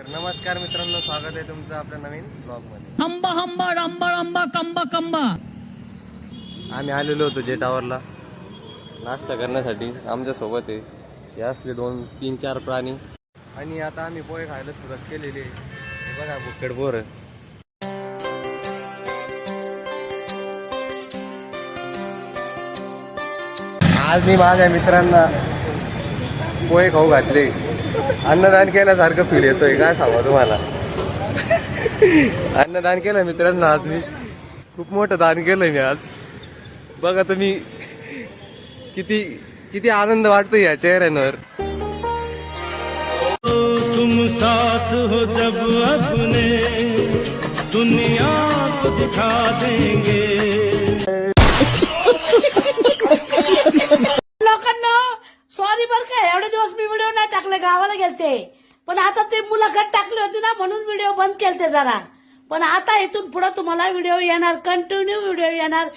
नमस्कार मित्रांनो, स्वागत आहे तुमचं आपल्या नवीन ब्लॉग मध्ये. हंबा हंबा रांबा रांबा कंबा कंबा. आम्ही आलेलो होतो जे टावरला नाश्ता करण्यासाठी. आमच्या सोबत आहे हे असले 2-3-4 प्राणी. आणि आता आम्ही पोहे खायला सुरुवात केलेली आहे. हे बघा बुक्कड बोर. आज मी माझ्या मित्रांना पोहे खाऊ घातले. अन्नदान केल्यासारखं फील येतोय, काय सांगा तुम्हाला. अन्नदान केलं मित्रांनो आज मी. खूप मोठं दान केलंय मी आज. बघा तुम्ही किती किती आनंद वाटतोय या चेहऱ्यांवर. तुम साथ हो जब अपने दुनिया को दिखा देंगे. लोकांना सॉरी बर का, एवढे दिवस मी व्हिडिओ नाही टाकले, गावाला गेलते. पण आता ते मुलाखत टाकली होती ना म्हणून व्हिडिओ बंद केलते जरा. पण आता इथून पुढे तुम्हाला व्हिडिओ येणार, कंटिन्यू व्हिडिओ येणार.